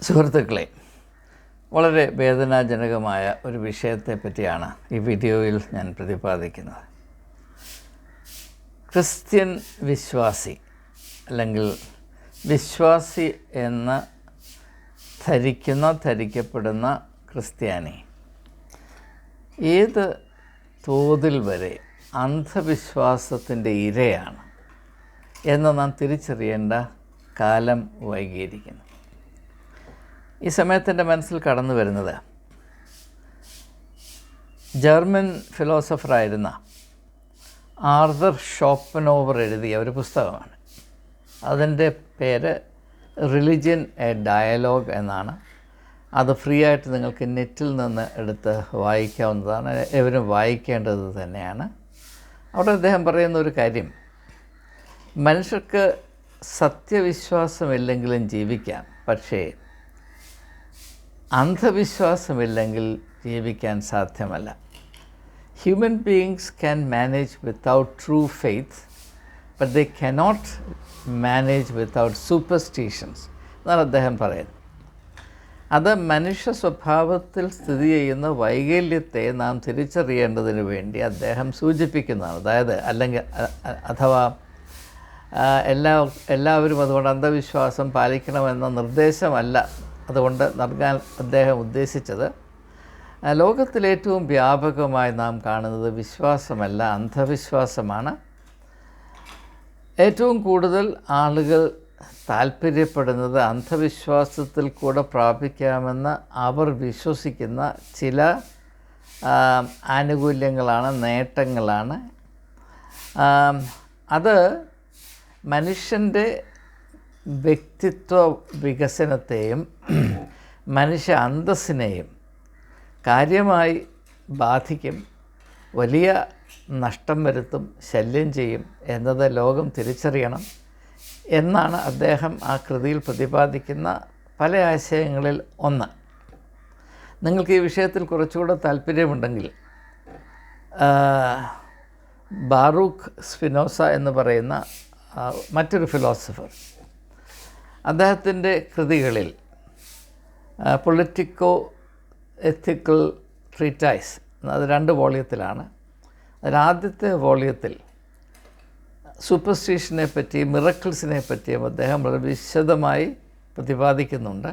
സുഹൃത്തുക്കളെ, വളരെ വേദനാജനകമായ ഒരു വിഷയത്തെ പറ്റിയാണ് ഈ വീഡിയോയിൽ ഞാൻ പ്രതിപാദിക്കുന്നത്. ക്രിസ്ത്യൻ വിശ്വാസി അല്ലെങ്കിൽ വിശ്വാസി എന്ന് ധരിക്കപ്പെടുന്ന ക്രിസ്ത്യാനി ഏത് തോതിൽ വരെ അന്ധവിശ്വാസത്തിൻ്റെ ഇരയാണ് എന്ന് നാം തിരിച്ചറിയേണ്ട കാലം വൈകിയിരിക്കുന്നു. ഈ സമയത്തിൻ്റെ മനസ്സിൽ കടന്നു വരുന്നത് ജർമ്മൻ ഫിലോസഫറായിരുന്ന ആർതർ ഷോപ്പനോവർ എഴുതിയ ഒരു പുസ്തകമാണ്. അതിൻ്റെ പേര് റിലിജിയൻ എ ഡയലോഗ് എന്നാണ്. അത് ഫ്രീ ആയിട്ട് നിങ്ങൾക്ക് നെറ്റിൽ നിന്ന് എടുത്ത് വായിക്കാവുന്നതാണ്. എവരും വായിക്കേണ്ടത് തന്നെയാണ്. അവിടെ അദ്ദേഹം പറയുന്ന ഒരു കാര്യം, മനുഷ്യർക്ക് സത്യവിശ്വാസമില്ലെങ്കിലും ജീവിക്കാം, പക്ഷേ അന്ധവിശ്വാസമില്ലെങ്കിൽ ജീവിക്കാൻ സാധ്യമല്ല. Human beings can manage without true faith, but they cannot manage without superstitions എന്നാണ് അദ്ദേഹം പറയുന്നത്. അത് മനുഷ്യ സ്വഭാവത്തിൽ സ്ഥിതി ചെയ്യുന്ന വൈകല്യത്തെ നാം തിരിച്ചറിയേണ്ടതിന് വേണ്ടി അദ്ദേഹം സൂചിപ്പിക്കുന്നതാണ്. അഥവാ എല്ലാവരും അതുകൊണ്ട് അന്ധവിശ്വാസം പാലിക്കണമെന്ന നിർദ്ദേശമല്ല അതുകൊണ്ട് നൽകാൻ അദ്ദേഹം ഉദ്ദേശിച്ചത്. ലോകത്തിലേറ്റവും വ്യാപകമായി നാം കാണുന്നത് വിശ്വാസമല്ല, അന്ധവിശ്വാസമാണ്. ഏറ്റവും കൂടുതൽ ആളുകൾ താല്പര്യപ്പെടുന്നത് അന്ധവിശ്വാസത്തിൽ കൂടെ പ്രാപിക്കാമെന്ന് അവർ വിശ്വസിക്കുന്ന ചില ആനുകൂല്യങ്ങളാണ്, നേട്ടങ്ങളാണ്. അത് മനുഷ്യൻ്റെ വ്യക്തിത്വ വികസനത്തെയും മനുഷ്യ അന്തസ്സിനെയും കാര്യമായി ബാധിക്കും, വലിയ നഷ്ടം വരുത്തും, ശല്യം ചെയ്യും എന്നത് ലോകം തിരിച്ചറിയണം എന്നാണ് അദ്ദേഹം ആ കൃതിയിൽ പ്രതിപാദിക്കുന്ന പല ആശയങ്ങളിൽ ഒന്ന്. നിങ്ങൾക്ക് ഈ വിഷയത്തിൽ കുറച്ചുകൂടെ താല്പര്യമുണ്ടെങ്കിൽ ബാറൂക്ക് സ്പിനോസ എന്ന് പറയുന്ന മറ്റൊരു ഫിലോസഫർ, അദ്ദേഹത്തിൻ്റെ കൃതികളിൽ പൊളിറ്റിക്കോ എത്തിക്കൽ ട്രീറ്റൈസ്, അത് 2 വോള്യത്തിലാണ്. അതിലാദ്യത്തെ വോള്യത്തിൽ സൂപ്പർസ്റ്റിഷനെ പറ്റിയും മിറക്കിൾസിനെ പറ്റിയും അദ്ദേഹം വളരെ വിശദമായി പ്രതിപാദിക്കുന്നുണ്ട്.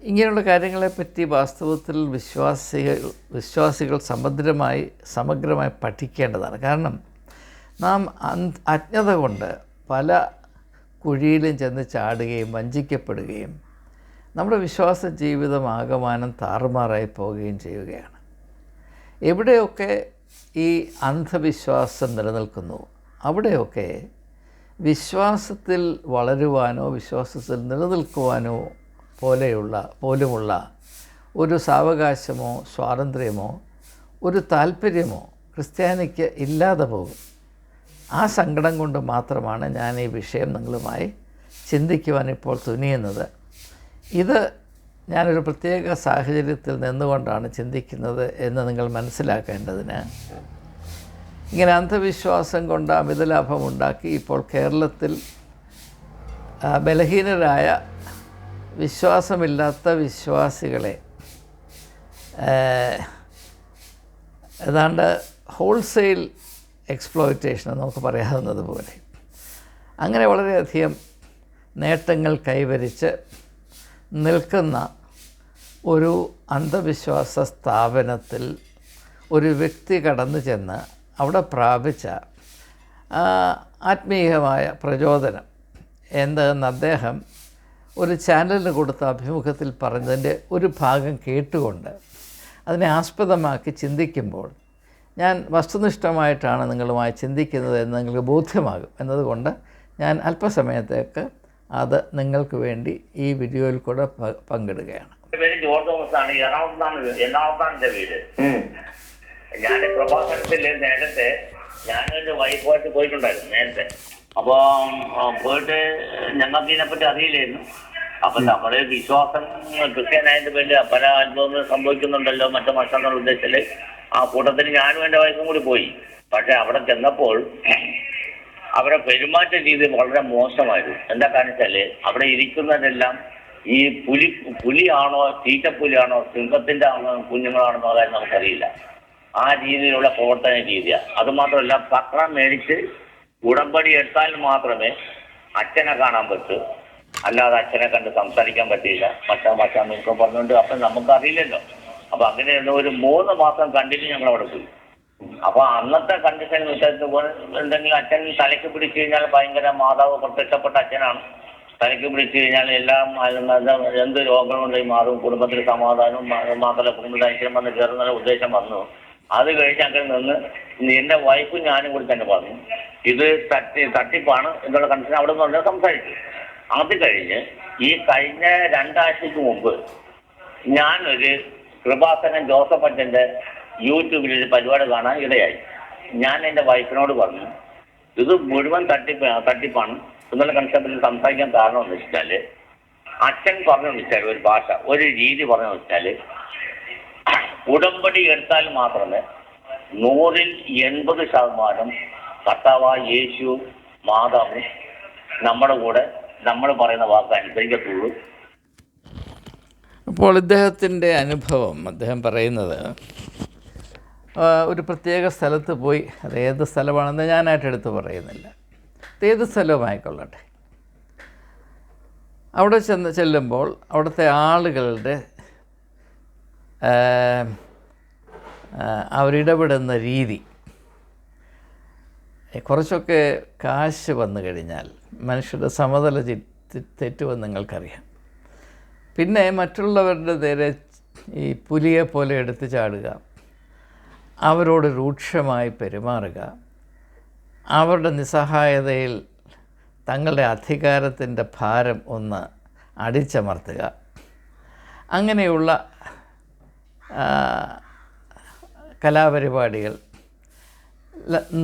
ഇങ്ങനെയുള്ള കാര്യങ്ങളെപ്പറ്റി വാസ്തവത്തിൽ വിശ്വാസികൾ സമഗ്രമായി പഠിക്കേണ്ടതാണ്. കാരണം നാം അജ്ഞത കൊണ്ട് പല കുഴിയിലും ചെന്ന് ചാടുകയും വഞ്ചിക്കപ്പെടുകയും നമ്മുടെ വിശ്വാസ ജീവിതം ആകമാനം താറുമാറായി പോവുകയും ചെയ്യുകയാണ്. എവിടെയൊക്കെ ഈ അന്ധവിശ്വാസം നിലനിൽക്കുന്നു അവിടെയൊക്കെ വിശ്വാസത്തിൽ വളരുവാനോ വിശ്വാസത്തിൽ നിലനിൽക്കുവാനോ പോലുമുള്ള ഒരു സാവകാശമോ സ്വാതന്ത്ര്യമോ ഒരു താല്പര്യമോ ക്രിസ്ത്യാനിക്ക് ഇല്ലാതെ പോകും. ആ സങ്കടം കൊണ്ട് മാത്രമാണ് ഞാൻ ഈ വിഷയം നിങ്ങളുമായി ചിന്തിക്കുവാൻ ഇപ്പോൾ തുനിയുന്നത്. ഇത് ഞാനൊരു പ്രത്യേക സാഹചര്യത്തിൽ നിന്നുകൊണ്ടാണ് ചിന്തിക്കുന്നത് എന്ന് നിങ്ങൾ മനസ്സിലാക്കേണ്ടതിന്, ഇങ്ങനെ അന്ധവിശ്വാസം കൊണ്ട് അമിതലാഭമുണ്ടാക്കി ഇപ്പോൾ കേരളത്തിൽ ബലഹീനരായ വിശ്വാസമില്ലാത്ത വിശ്വാസികളെ ഏതാണ്ട് ഹോൾസെയിൽ എക്സ്പ്ലോയിറ്റേഷൻ നമുക്ക് പറയാവുന്നത് പോലെ അങ്ങനെ വളരെയധികം നേട്ടങ്ങൾ കൈവരിച്ച് നിൽക്കുന്ന ഒരു അന്ധവിശ്വാസ സ്ഥാപനത്തിൽ ഒരു വ്യക്തി കടന്നു ചെന്ന് അവിടെ പ്രാപിച്ച ആത്മീയമായ പ്രചോദനം എന്തെന്ന് അദ്ദേഹം ഒരു ചാനലിന് കൊടുത്ത അഭിമുഖത്തിൽ പറഞ്ഞതിൻ്റെ ഒരു ഭാഗം കേട്ടുകൊണ്ട് അതിനെ ആസ്പദമാക്കി ചിന്തിക്കുമ്പോൾ ഞാൻ വസ്തുനിഷ്ഠമായിട്ടാണ് നിങ്ങളുമായി ചിന്തിക്കുന്നത് എന്ന് നിങ്ങൾക്ക് ബോധ്യമാകും എന്നതുകൊണ്ട് ഞാൻ അല്പസമയത്തേക്ക് അത് നിങ്ങൾക്ക് വേണ്ടി ഈ വീഡിയോയിൽ കൂടെ പങ്കിടുകയാണ്. പേര് ജോർജ് തോമസ് ആണ്. എറണാകുളത്താണ് വീട്. ഞാൻ പ്രഭാഷണത്തിൽ നേരത്തെ ഞാനൊരു വൈഫായിട്ട് പോയിട്ടുണ്ടായിരുന്നു നേരത്തെ. അപ്പോൾ പോയിട്ട് ഞങ്ങൾക്ക് ഇതിനെപ്പറ്റി അറിയില്ലായിരുന്നു. അപ്പം നമ്മുടെ വിശ്വാസം ക്രിസ്ത്യാനായതിൻ്റെ പേരിൽ പല അത്ഭുതങ്ങൾ സംഭവിക്കുന്നുണ്ടല്ലോ മറ്റു വർഷങ്ങളുടെ ഉദ്ദേശത്തിൽ ആ കൂട്ടത്തിൽ ഞാനും എൻ്റെ വയസ്സും കൂടി പോയി. പക്ഷെ അവിടെ ചെന്നപ്പോൾ അവരുടെ പെരുമാറ്റ രീതി വളരെ മോശമായിരുന്നു. എന്താ കാരണം വെച്ചാൽ അവിടെ ഇരിക്കുന്നതെല്ലാം ഈ പുലിയാണോ തീറ്റപ്പുലിയാണോ സിംഹത്തിന്റെ കുഞ്ഞുങ്ങളാണെന്നോ കാര്യം നമുക്കറിയില്ല. ആ രീതിയിലുള്ള പ്രവർത്തന രീതിയാണ്. അതുമാത്രമല്ല, പത്രം മേടിച്ച് ഉടമ്പടി എടുത്താൽ മാത്രമേ അച്ഛനെ കാണാൻ പറ്റൂ, അല്ലാതെ അച്ഛനെ കണ്ട് സംസാരിക്കാൻ പറ്റില്ല. മച്ചാ നിൽക്കാൻ പറഞ്ഞുകൊണ്ട് അപ്പം നമുക്കറിയില്ലല്ലോ. അപ്പൊ അങ്ങനെയുള്ള ഒരു 3 മാസം കണ്ടിന്യൂ ഞങ്ങൾ അവിടെ പോയി. അപ്പൊ അന്നത്തെ കണ്ടീഷൻ എന്തെങ്കിലും അച്ഛൻ തലയ്ക്ക് പിടിച്ചു കഴിഞ്ഞാൽ ഭയങ്കര മാതാവ് പ്രത്യക്ഷപ്പെട്ട അച്ഛനാണ്. തലയ്ക്ക് പിടിച്ചു കഴിഞ്ഞാൽ എല്ലാം എന്ത് രോഗങ്ങളുണ്ടെങ്കിൽ മാറും, കുടുംബത്തിൽ സമാധാനവും മാത്രമല്ല കുടുംബത്തിൽ ഐശ്വര്യം വന്ന് കയറുന്ന ഉദ്ദേശം വന്നു. അത് കഴിഞ്ഞ് അങ്ങനെ നിന്ന് എൻ്റെ വൈഫും ഞാനും കൂടി തന്നെ പറഞ്ഞു ഇത് തട്ടിപ്പാണ് എന്നുള്ള കണ്ടീഷൻ അവിടെ നിന്ന് പറഞ്ഞാൽ സംസാരിച്ചു. അത് കഴിഞ്ഞ് ഈ കഴിഞ്ഞ 2 ആഴ്ചക്ക് മുമ്പ് ഞാനൊരു കൃപാസനൻ ജോസഫ് അച്ഛൻ്റെ യൂട്യൂബിൽ ഒരു പരിപാടി കാണാൻ ഇടയായി. ഞാൻ എൻ്റെ വൈഫിനോട് പറഞ്ഞു ഇത് മുഴുവൻ തട്ടിപ്പാണ് എന്നുള്ള കൺസെപ്റ്റിൽ സംസാരിക്കാൻ കാരണം എന്ന് വെച്ചാൽ അച്ഛൻ പറഞ്ഞു വെച്ചാൽ ഒരു ഭാഷ, ഒരു രീതി പറഞ്ഞു വെച്ചാൽ ഉടമ്പടി എടുത്താൽ മാത്രമേ 100ൽ 80% കർത്താവായ യേശു മാതാവും നമ്മുടെ കൂടെ നമ്മൾ പറയുന്ന വാക്ക് അനുസരിക്കത്തുള്ളൂ. അപ്പോൾ ഇദ്ദേഹത്തിൻ്റെ അനുഭവം അദ്ദേഹം പറയുന്നത് ഒരു പ്രത്യേക സ്ഥലത്ത് പോയി, അത് ഏത് സ്ഥലമാണെന്ന് ഞാനായിട്ട് എടുത്ത് പറയുന്നില്ല, ഏത് സ്ഥലവുമായിക്കൊള്ളട്ടെ, അവിടെ ചെല്ലുമ്പോൾ അവിടുത്തെ ആളുകളുടെ അവരിടപെടുന്ന രീതി, കുറച്ചൊക്കെ കാശ് വന്നു കഴിഞ്ഞാൽ മനുഷ്യരുടെ സമതല തെറ്റുമെന്ന് നിങ്ങൾക്കറിയാം. പിന്നെ മറ്റുള്ളവരുടെ നേരെ ഈ പുലിയെ പോലെ എടുത്തു ചാടുക, അവരോട് രൂക്ഷമായി പെരുമാറുക, അവരുടെ നിസ്സഹായതയിൽ തങ്ങളുടെ അധികാരത്തിൻ്റെ ഭാരം ഒന്ന് അടിച്ചമർത്തുക, അങ്ങനെയുള്ള കലാപരിപാടികൾ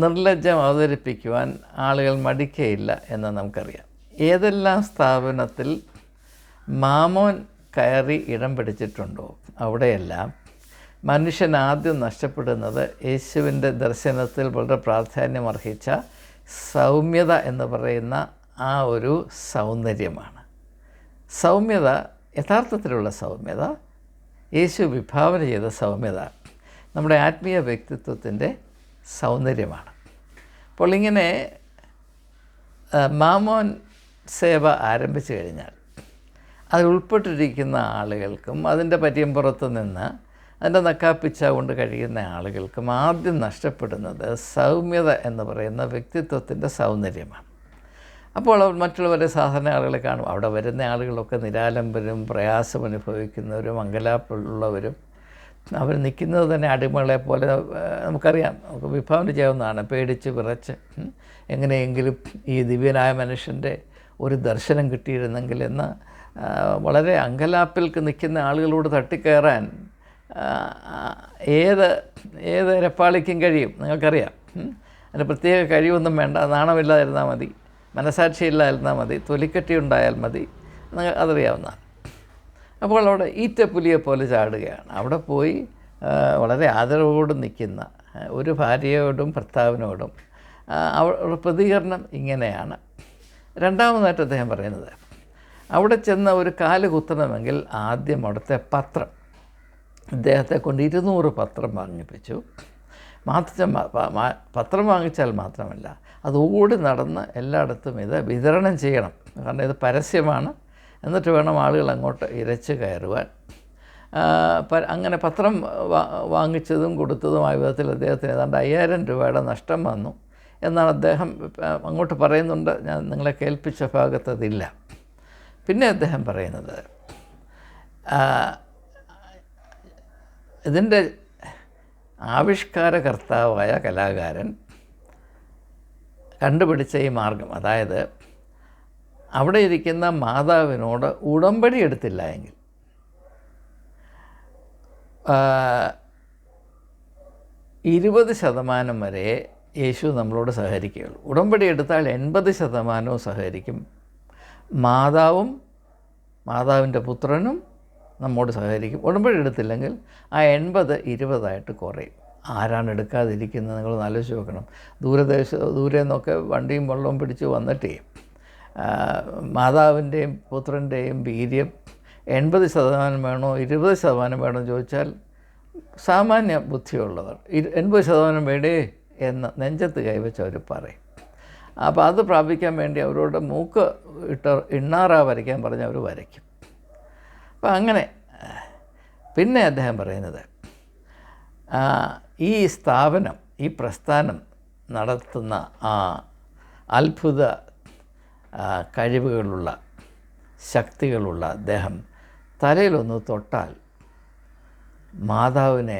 നിർലജ്ജം അവതരിപ്പിക്കുവാൻ ആളുകൾ മടിക്കയില്ല എന്ന് നമുക്കറിയാം. ഏതെല്ലാം സ്ഥാപനത്തിൽ മാമോൻ കയറി ഇടം പിടിച്ചിട്ടുണ്ടോ അവിടെയെല്ലാം മനുഷ്യൻ ആദ്യം നഷ്ടപ്പെടുന്നത് യേശുവിൻ്റെ ദർശനത്തിൽ വളരെ പ്രാധാന്യമർഹിച്ച സൗമ്യത എന്ന് പറയുന്ന ആ ഒരു സൗന്ദര്യമാണ്. സൗമ്യത, യഥാർത്ഥത്തിലുള്ള സൗമ്യത, യേശു വിഭാവന ചെയ്ത സൗമ്യത നമ്മുടെ ആത്മീയ വ്യക്തിത്വത്തിൻ്റെ സൗന്ദര്യമാണ്. അപ്പോൾ ഇങ്ങനെ മാമോൻ സേവ ആരംഭിച്ചു കഴിഞ്ഞാൽ അതിൽ ഉൾപ്പെട്ടിരിക്കുന്ന ആളുകൾക്കും അതിൻ്റെ പര്യമ്പുറത്ത് നിന്ന് അതിൻ്റെ നക്കാപ്പിച്ച കൊണ്ട് കഴിയുന്ന ആളുകൾക്കും ആദ്യം നഷ്ടപ്പെടുന്നത് സൗമ്യത എന്ന് പറയുന്ന വ്യക്തിത്വത്തിൻ്റെ സൗന്ദര്യമാണ്. അപ്പോൾ മറ്റുള്ളവരെ സാധാരണ ആളുകളെ കാണും. അവിടെ വരുന്ന ആളുകളൊക്കെ നിരാലംബരും പ്രയാസം അനുഭവിക്കുന്നവരും അങ്കലാപ്പുള്ളവരും, അവർ നിൽക്കുന്നത് തന്നെ അടിമകളെ പോലെ നമുക്കറിയാം, നമുക്ക് വിഭാവന ചെയ്യാവുന്നതാണ്. പേടിച്ച് വിറച്ച് എങ്ങനെയെങ്കിലും ഈ ദിവ്യനായ മനുഷ്യൻ്റെ ഒരു ദർശനം കിട്ടിയിരുന്നെങ്കിൽ എന്ന് വളരെ അങ്കലാപ്പിൽക്ക് നിൽക്കുന്ന ആളുകളോട് തട്ടിക്കയറാൻ ഏത് രപ്പാളിക്കും കഴിയും, നിങ്ങൾക്കറിയാം. അതിന് പ്രത്യേക കഴിവൊന്നും വേണ്ട, നാണമില്ലാതിരുന്നാൽ മതി, മനസാക്ഷിയില്ലാതിരുന്നാൽ മതി, തൊലിക്കട്ടി ഉണ്ടായാൽ മതി, അതറിയാവുന്നതാണ്. അപ്പോൾ അവിടെ ഈറ്റപ്പുലിയെ പോലെ ചാടുകയാണ്. അവിടെ പോയി വളരെ ആദരവോട് നിൽക്കുന്ന ഒരു ഭാര്യയോടും ഭർത്താവിനോടും അവരുടെ പ്രതികരണം ഇങ്ങനെയാണ്. രണ്ടാമതായിട്ട് അദ്ദേഹം പറയുന്നത്, അവിടെ ചെന്ന് ഒരു കാല് കുത്തണമെങ്കിൽ ആദ്യം അവിടുത്തെ പത്രം, ഇദ്ദേഹത്തെ കൊണ്ട് 200 പത്രം വാങ്ങിപ്പിച്ചു. പത്രം വാങ്ങിച്ചാൽ മാത്രമല്ല, അത് ഓടി നടന്ന് എല്ലായിടത്തും ഇത് വിതരണം ചെയ്യണം. കാരണം ഇത് പരസ്യമാണ്, എന്നിട്ട് വേണം ആളുകൾ അങ്ങോട്ട് ഇരച്ച് കയറുവാൻ. അങ്ങനെ പത്രം വാങ്ങിച്ചതും കൊടുത്തതുമായ വിധത്തിൽ അദ്ദേഹത്തിന് ഏതാണ്ട് 5000 രൂപയുടെ നഷ്ടം വന്നു എന്നാണ് അദ്ദേഹം അങ്ങോട്ട് പറയുന്നുണ്ട്. ഞാൻ നിങ്ങളെ കേൾപ്പിച്ച ഭാഗത്തതില്ല. പിന്നെ അദ്ദേഹം പറയുന്നത്, ഇതിൻ്റെ ആവിഷ്കാരകർത്താവായ കലാകാരൻ കണ്ടുപിടിച്ച ഈ മാർഗം, അതായത് അവിടെ ഇരിക്കുന്ന മാതാവിനോട് ഉടമ്പടി എടുത്തില്ല എങ്കിൽ 20% വരെ യേശു നമ്മളോട് സഹകരിക്കുകയുള്ളൂ. ഉടമ്പടി എടുത്താൽ 80% സഹകരിക്കും. മാതാവിൻ്റെ പുത്രനും നമ്മോട് സഹകരിക്കും. ഉടമ്പടി എടുത്തില്ലെങ്കിൽ ആ 80-20 കുറയും. ആരാണ് എടുക്കാതിരിക്കുന്നത്? നിങ്ങൾ ആലോചിച്ച് നോക്കണം. ദൂരെ നിന്നൊക്കെ വണ്ടിയും വെള്ളവും പിടിച്ച് വന്നിട്ടേ മാതാവിൻ്റെയും പുത്രൻ്റെയും വീര്യം 80% വേണോ 20% വേണോ ചോദിച്ചാൽ സാമാന്യ ബുദ്ധിയുള്ളവർ 80% വേണ്ടേ എന്ന് നെഞ്ചത്ത് കൈവച്ച് അവർ പറയും. അപ്പോൾ അത് പ്രാപിക്കാൻ വേണ്ടി അവരോട് മൂക്ക് ഇണ്ണാറാ വരയ്ക്കാൻ പറഞ്ഞ് അവർ വരയ്ക്കും. അപ്പം അങ്ങനെ പിന്നെ അദ്ദേഹം പറയുന്നത്, ഈ സ്ഥാപനം, ഈ പ്രസ്ഥാനം നടത്തുന്ന ആ അത്ഭുത കഴിവുകളുള്ള ശക്തികളുള്ള അദ്ദേഹം തലയിലൊന്ന് തൊട്ടാൽ, മാതാവിനെ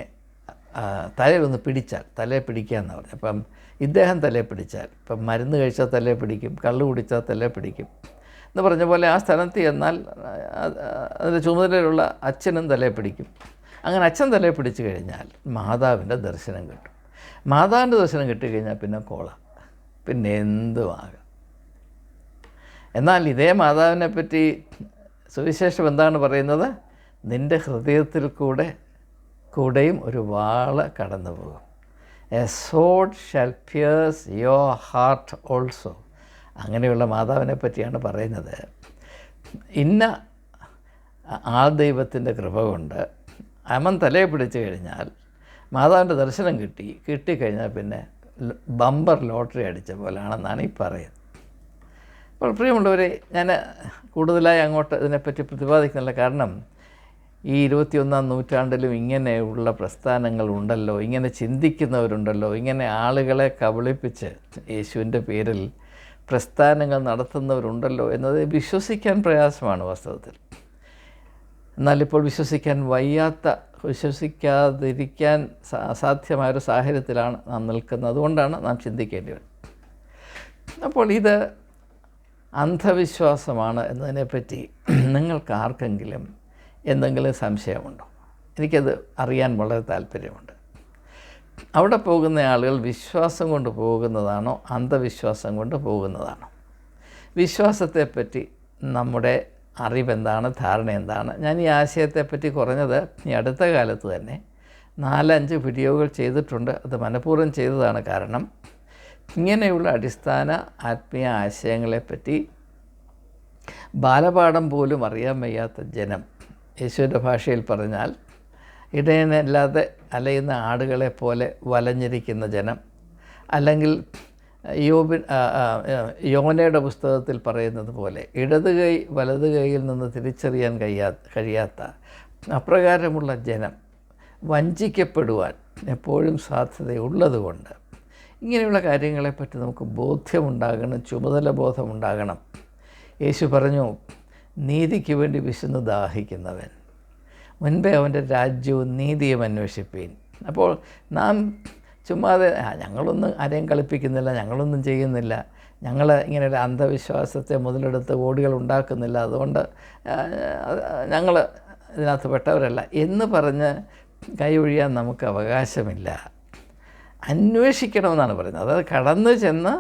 തലയിലൊന്ന് പിടിച്ചാൽ, തലയെ പിടിക്കുക എന്നാണ് പറഞ്ഞത്. അപ്പം ഇദ്ദേഹം തലയെ പിടിച്ചാൽ, ഇപ്പം മരുന്ന് കഴിച്ചാൽ തലയെ പിടിക്കും, കള്ള് കുടിച്ചാൽ തലയെ പിടിക്കും എന്ന് പറഞ്ഞ പോലെ ആ സ്ഥലത്ത് ചെന്നാൽ അതിൻ്റെ ചുമതലയിലുള്ള അച്ഛനും തലയെ പിടിക്കും. അങ്ങനെ അച്ഛൻ തലയെ പിടിച്ചു കഴിഞ്ഞാൽ മാതാവിൻ്റെ ദർശനം കിട്ടും. മാതാവിൻ്റെ ദർശനം കിട്ടിക്കഴിഞ്ഞാൽ പിന്നെ പിന്നെ എന്തുമാകാം. എന്നാൽ ഇതേ മാതാവിനെ പറ്റി സുവിശേഷം എന്താണ് പറയുന്നത്? നിൻ്റെ ഹൃദയത്തിൽ കൂടെയും ഒരു വാള് കടന്നു പോകും. A sword shall pierce your heart also. അങ്ങനെയുള്ള മാതാവിനെ പറ്റിയാണ് പറയുന്നത്. ഇന്ന ദൈവത്തിൻ്റെ കൃപ കൊണ്ട് അവൻ തലയെ പിടിച്ചു കഴിഞ്ഞാൽ മാതാവിൻ്റെ ദർശനം കിട്ടിക്കഴിഞ്ഞാൽ പിന്നെ ബമ്പർ ലോട്ടറി അടിച്ച പോലെയാണെന്നാണ് ഈ പറയുന്നത്. അപ്പോൾ പ്രിയമുള്ളവരെ, ഞാൻ കൂടുതലായി അങ്ങോട്ട് ഇതിനെപ്പറ്റി പ്രതിപാദിക്കുന്നില്ല. കാരണം ഈ 21-ാം നൂറ്റാണ്ടിലും ഇങ്ങനെയുള്ള പ്രസ്ഥാനങ്ങളുണ്ടല്ലോ, ഇങ്ങനെ ചിന്തിക്കുന്നവരുണ്ടല്ലോ, ഇങ്ങനെ ആളുകളെ കബളിപ്പിച്ച് യേശുവിൻ്റെ പേരിൽ പ്രസ്ഥാനങ്ങൾ നടത്തുന്നവരുണ്ടല്ലോ എന്നത് വിശ്വസിക്കാൻ പ്രയാസമാണ് വാസ്തവത്തിൽ. എന്നാലിപ്പോൾ വിശ്വസിക്കാതിരിക്കാൻ അസാധ്യമായൊരു സാഹചര്യത്തിലാണ് നാം നിൽക്കുന്നത്. അതുകൊണ്ടാണ് നാം ചിന്തിക്കേണ്ടി വരുന്നത്. അപ്പോൾ ഇത് അന്ധവിശ്വാസമാണ് എന്നതിനെപ്പറ്റി നിങ്ങൾക്ക് ആർക്കെങ്കിലും എന്തെങ്കിലും സംശയമുണ്ടോ? എനിക്കത് അറിയാൻ വളരെ താല്പര്യമുണ്ട്. അവിടെ പോകുന്ന ആളുകൾ വിശ്വാസം കൊണ്ട് പോകുന്നതാണോ അന്ധവിശ്വാസം കൊണ്ട് പോകുന്നതാണോ? വിശ്വാസത്തെപ്പറ്റി നമ്മുടെ അറിവെന്താണ്, ധാരണ എന്താണ്? ഞാൻ ഈ ആശയത്തെപ്പറ്റി കുറഞ്ഞത് ഈ അടുത്ത കാലത്ത് തന്നെ 4-5 വീഡിയോകൾ ചെയ്തിട്ടുണ്ട്. അത് മനഃപൂർവ്വം ചെയ്തതാണ്. കാരണം ഇങ്ങനെയുള്ള അടിസ്ഥാന ആത്മീയ ആശയങ്ങളെപ്പറ്റി ബാലപാഠം പോലും അറിയാൻ വയ്യാത്ത ജനം, യേശുവിൻ്റെ ഭാഷയിൽ പറഞ്ഞാൽ ഇടയനല്ലാതെ അലയുന്ന ആടുകളെ പോലെ വലഞ്ഞിരിക്കുന്ന ജനം, അല്ലെങ്കിൽ യോനയുടെ പുസ്തകത്തിൽ പറയുന്നത് പോലെ ഇടത് കൈ വലത് കൈയിൽ നിന്ന് തിരിച്ചറിയാൻ കഴിയാത്ത അപ്രകാരമുള്ള ജനം വഞ്ചിക്കപ്പെടുവാൻ എപ്പോഴും സാധ്യതയുള്ളതുകൊണ്ട് ഇങ്ങനെയുള്ള കാര്യങ്ങളെപ്പറ്റി നമുക്ക് ബോധ്യമുണ്ടാകണം, ചുമതല ബോധമുണ്ടാകണം. യേശു പറഞ്ഞു, നീതിക്ക് വേണ്ടി വിശന്ന് ദാഹിക്കുന്നവൻ മുൻപേ അവൻ്റെ രാജ്യവും നീതിയും അന്വേഷിപ്പീൻ. അപ്പോൾ നാം ചുമ്മാതെ ഞങ്ങളൊന്നും ആരെയും കളിപ്പിക്കുന്നില്ല, ഞങ്ങളൊന്നും ചെയ്യുന്നില്ല, ഞങ്ങൾ ഇങ്ങനെ ഒരു അന്ധവിശ്വാസത്തെ മുതലെടുത്ത് കോടികൾ ഉണ്ടാക്കുന്നില്ല, അതുകൊണ്ട് ഞങ്ങൾ ഇതിനകത്ത് പെട്ടവരല്ല എന്ന് പറഞ്ഞ് കൈ ഒഴിയാൻ നമുക്ക് അവകാശമില്ല. അന്വേഷിക്കണമെന്നാണ് പറയുന്നത്. അതായത് കടന്നു ചെന്ന്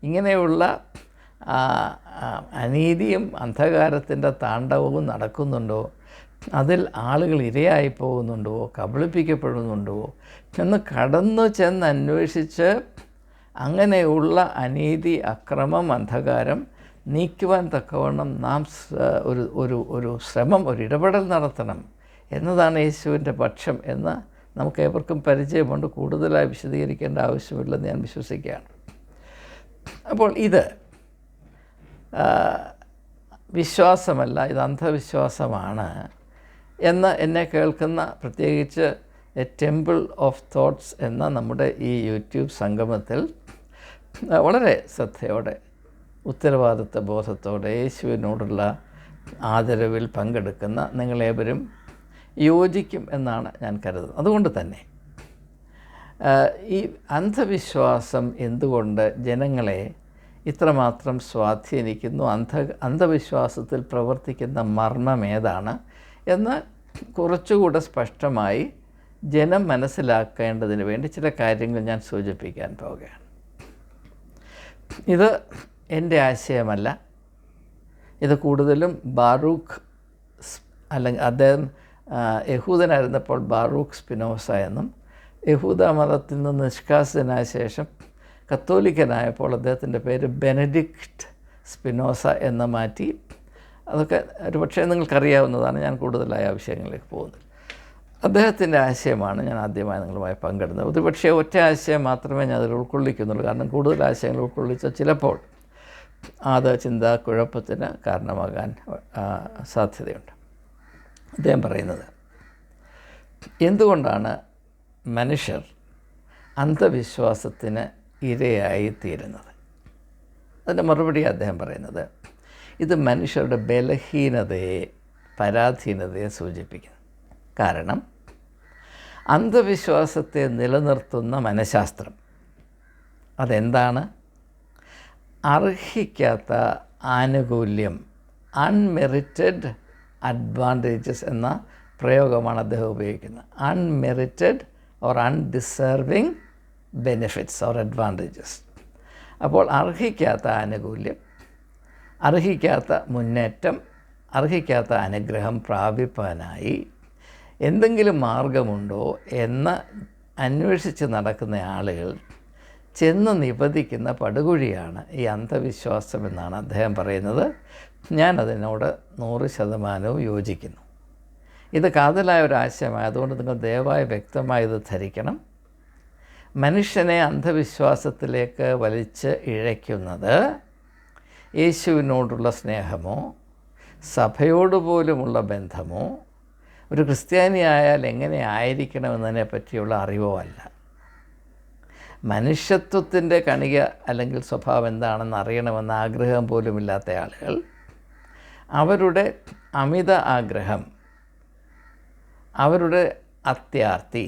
ഇങ്ങനെയുള്ള അനീതിയും അന്ധകാരത്തിൻ്റെ താണ്ഡവവും നടക്കുന്നുണ്ടോ, അതിൽ ആളുകൾ ഇരയായി പോകുന്നുണ്ടോ, കബളിപ്പിക്കപ്പെടുന്നുണ്ടോ എന്ന് കടന്നു ചെന്ന് അന്വേഷിച്ച് അങ്ങനെയുള്ള അനീതി, അക്രമം, അന്ധകാരം നീക്കുവാൻ തക്കവണ്ണം നാം ഒരു ശ്രമം, ഒരു ഇടപെടൽ നടത്തണം എന്നതാണ് യേശുവിൻ്റെ പക്ഷം എന്ന് നമുക്ക് ഏവർക്കും പരിചയമുണ്ട്. കൂടുതലായി വിശദീകരിക്കേണ്ട ആവശ്യമില്ലെന്ന് ഞാൻ വിശ്വസിക്കുകയാണ്. അപ്പോൾ ഇത് വിശ്വാസമല്ല, ഇത് അന്ധവിശ്വാസമാണ് എന്ന് എന്നെ കേൾക്കുന്ന, പ്രത്യേകിച്ച് എ ടെമ്പിൾ ഓഫ് തോട്ട്സ് എന്ന നമ്മുടെ ഈ യൂട്യൂബ് സംഗമത്തിൽ വളരെ ശ്രദ്ധയോടെ, ഉത്തരവാദിത്വ ബോധത്തോടെ, യേശുവിനോടുള്ള ആദരവിൽ പങ്കെടുക്കുന്ന നിങ്ങളേവരും യോജിക്കും എന്നാണ് ഞാൻ കരുതുന്നത്. അതുകൊണ്ട് തന്നെ ഈ അന്ധവിശ്വാസം എന്തുകൊണ്ട് ജനങ്ങളെ ഇത്രമാത്രം സ്വാധീനിക്കുന്നു, അന്ധവിശ്വാസത്തിൽ പ്രവർത്തിക്കുന്ന മർമ്മം ഏതാണ് എന്ന് കുറച്ചുകൂടെ സ്പഷ്ടമായി ജനം മനസ്സിലാക്കേണ്ടതിന് വേണ്ടി ചില കാര്യങ്ങൾ ഞാൻ സൂചിപ്പിക്കാൻ പോവുകയാണ്. ഇത് എൻ്റെ ആശയമല്ല. ഇത് കൂടുതലും ബാറൂഖ്, അല്ലെങ്കിൽ അദ്ദേഹം യഹൂദനായിരുന്നപ്പോൾ ബാറൂഖ് സ്പിനോസ എന്നും, യഹൂദ മതത്തിൽ നിന്ന് നിഷ്കാസിതനായ ശേഷം കത്തോലിക്കനായപ്പോൾ അദ്ദേഹത്തിൻ്റെ പേര് ബെനഡിക്റ്റ് സ്പിനോസ എന്ന് മാറ്റി അതൊക്കെ ഒരു പക്ഷേ നിങ്ങൾക്കറിയാവുന്നതാണ്. ഞാൻ കൂടുതലായ വിഷയങ്ങളിലേക്ക് പോകുന്നത്. അദ്ദേഹത്തിൻ്റെ ആശയമാണ് ഞാൻ ആദ്യമായി നിങ്ങളുമായി പങ്കിടുന്നത്. ഒരുപക്ഷേ ഒറ്റ ആശയം മാത്രമേ ഞാൻ അതിൽ ഉൾക്കൊള്ളിക്കുന്നുള്ളൂ. കാരണം കൂടുതൽ ആശയങ്ങൾ ഉൾക്കൊള്ളിച്ചാൽ ചിലപ്പോൾ അത് ചിന്താക്കുഴപ്പത്തിന് കാരണമാകാൻ സാധ്യതയുണ്ട്. അദ്ദേഹം പറയുന്നത്, എന്തുകൊണ്ടാണ് മനുഷ്യർ അന്ധവിശ്വാസത്തിന് ഇരയായിത്തീരുന്നത്? അതിൻ്റെ മറുപടി അദ്ദേഹം പറയുന്നത്, ഇത് മനുഷ്യരുടെ ബലഹീനതയെ, പരാധീനതയെ സൂചിപ്പിക്കുന്നു. കാരണം അന്ധവിശ്വാസത്തെ നിലനിർത്തുന്ന മനഃശാസ്ത്രം അതെന്താണ്? അർഹിക്കാത്ത ആനുകൂല്യം, അൺമെറിറ്റഡ് അഡ്വാൻറ്റേജസ് എന്ന പ്രയോഗമാണ് അദ്ദേഹം ഉപയോഗിക്കുന്നത്. Unmerited or undeserving benefits or advantages. അപ്പോൾ അർഹിക്കാത്ത ആനുകൂല്യം, അർഹിക്കാത്ത മുന്നേറ്റം, അർഹിക്കാത്ത അനുഗ്രഹം പ്രാപിപ്പാനായി എന്തെങ്കിലും മാർഗമുണ്ടോ എന്ന് അന്വേഷിച്ച് നടക്കുന്ന ആളുകൾ ചെന്ന് നിപതിക്കുന്ന പടുകുഴിയാണ് ഈ അന്ധവിശ്വാസം എന്നാണ് അദ്ദേഹം പറയുന്നത്. ഞാനതിനോട് 100% യോജിക്കുന്നു. ഇത് കാതലായ ഒരാശയമായതുകൊണ്ട് നിങ്ങൾ ദയവായി വ്യക്തമായി ഇത് ധരിക്കണം. മനുഷ്യനെ അന്ധവിശ്വാസത്തിലേക്ക് വലിച്ച് ഇഴയ്ക്കുന്നത് യേശുവിനോടുള്ള സ്നേഹമോ സഭയോടുപോലുമുള്ള ബന്ധമോ ഒരു ക്രിസ്ത്യാനിയായാൽ എങ്ങനെ ആയിരിക്കണമെന്നതിനെ പറ്റിയുള്ള അറിവോ അല്ല. മനുഷ്യത്വത്തിൻ്റെ കണിക അല്ലെങ്കിൽ സ്വഭാവം എന്താണെന്ന് അറിയണമെന്ന ആഗ്രഹം പോലുമില്ലാത്ത ആളുകൾ അവരുടെ അമിത ആഗ്രഹം, അവരുടെ അത്യാർത്തി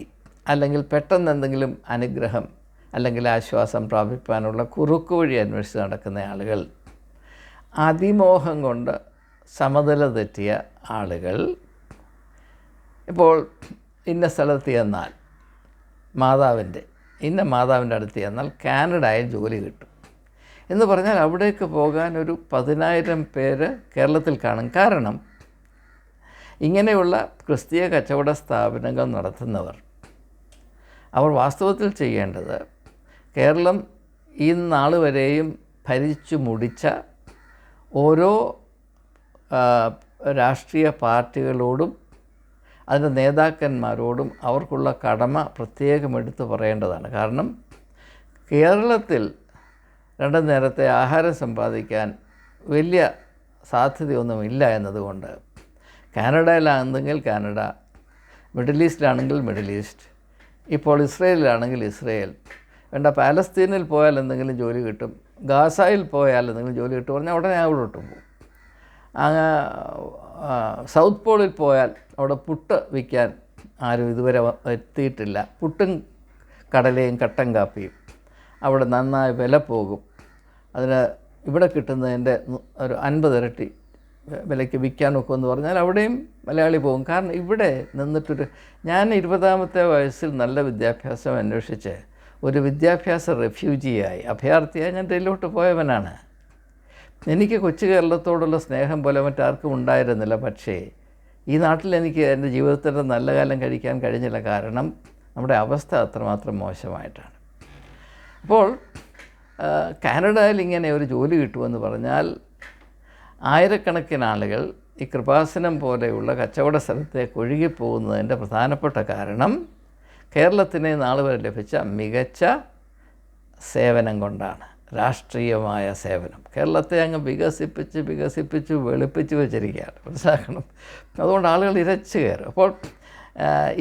അല്ലെങ്കിൽ പെട്ടെന്ന് എന്തെങ്കിലും അനുഗ്രഹം അല്ലെങ്കിൽ ആശ്വാസം പ്രാപിക്കാനുള്ള കുറുക്കു വഴി അന്വേഷിച്ച് നടക്കുന്ന ആളുകൾ, അതിമോഹം കൊണ്ട് സമനില തെറ്റിയ ആളുകൾ, ഇപ്പോൾ ഇന്ന സ്ഥലത്ത് ചെന്നാൽ ഇന്ന മാതാവിൻ്റെ അടുത്ത് ചെന്നാൽ കാനഡയിൽ ജോലി കിട്ടും എന്ന് പറഞ്ഞാൽ അവിടേക്ക് പോകാൻ ഒരു 10,000 പേര് കേരളത്തിൽ കാണും. കാരണം ഇങ്ങനെയുള്ള ക്രിസ്തീയ കച്ചവട സ്ഥാപനങ്ങൾ നടത്തുന്നവർ അവർ വാസ്തവത്തിൽ ചെയ്യേണ്ടത് കേരളം ഈ നാൾ വരെയും ഭരിച്ചു മുടിച്ച ഓരോ രാഷ്ട്രീയ പാർട്ടികളോടും അതിൻ്റെ നേതാക്കന്മാരോടും അവർക്കുള്ള കടമ പ്രത്യേകം എടുത്തു പറയേണ്ടതാണ്. കാരണം കേരളത്തിൽ 2 നേരത്തെ ആഹാരം സമ്പാദിക്കാൻ വലിയ സാധ്യതയൊന്നുമില്ല എന്നതുകൊണ്ട് കാനഡയിലാണെങ്കിൽ കാനഡ, മിഡിൽ ഈസ്റ്റിലാണെങ്കിൽ മിഡിൽ ഈസ്റ്റ്, ഇപ്പോൾ ഇസ്രയേലിലാണെങ്കിൽ ഇസ്രയേൽ, വേണ്ട പാലസ്തീനിൽ പോയാൽ എന്തെങ്കിലും ജോലി കിട്ടും, ഗാസയിൽ പോയാൽ എന്തെങ്കിലും ജോലി കിട്ടും പറഞ്ഞാൽ ഉടനെ അവിടോട്ട് പോകും. സൗത്ത് പോളിൽ പോയാൽ അവിടെ പുട്ട് വിൽക്കാൻ ആരും ഇതുവരെ എത്തിയിട്ടില്ല. പുട്ടും കടലയും കട്ടൻ കാപ്പിയും അവിടെ നന്നായി വില പോകും. അതിന് ഇവിടെ കിട്ടുന്നതിൻ്റെ ഒരു 50 ഇരട്ടി വിലയ്ക്ക് വിൽക്കാൻ നോക്കുമെന്ന് പറഞ്ഞാൽ അവിടെയും മലയാളി പോകും. കാരണം ഇവിടെ നിന്നിട്ടൊരു ഞാൻ 20-ാമത്തെ വയസ്സിൽ നല്ല വിദ്യാഭ്യാസം അന്വേഷിച്ച് ഒരു വിദ്യാഭ്യാസ റെഫ്യൂജിയായി, അഭയാർത്ഥിയായി ഞാൻ ഡൽഹിയിലോട്ട് പോയവനാണ്. എനിക്ക് കൊച്ചു കേരളത്തോടുള്ള സ്നേഹം പോലെ മറ്റാർക്കും ഉണ്ടായിരുന്നില്ല. പക്ഷേ ഈ നാട്ടിൽ എനിക്ക് എൻ്റെ ജീവിതത്തിൻ്റെ നല്ല കാലം കഴിക്കാൻ കഴിഞ്ഞില്ല. കാരണം നമ്മുടെ അവസ്ഥ അത്രമാത്രം മോശമായിട്ടാണ്. അപ്പോൾ കാനഡയിൽ ഇങ്ങനെ ഒരു ജോലി കിട്ടുമെന്ന് പറഞ്ഞാൽ ആയിരക്കണക്കിന് ആളുകൾ ഈ കൃപാസനം പോലെയുള്ള കച്ചവട സ്ഥലത്തേക്ക് ഒഴുകിപ്പോകുന്നതിൻ്റെ പ്രധാനപ്പെട്ട കാരണം കേരളത്തിന് നാൾ വരെ ലഭിച്ച മികച്ച സേവനം കൊണ്ടാണ്. രാഷ്ട്രീയമായ സേവനം കേരളത്തെ അങ്ങ് വികസിപ്പിച്ച് വെളുപ്പിച്ച് വെച്ചിരിക്കുകയാണ്. മനസ്സിലാക്കണം. അതുകൊണ്ട് ആളുകൾ ഇരച്ചു കയറും. അപ്പോൾ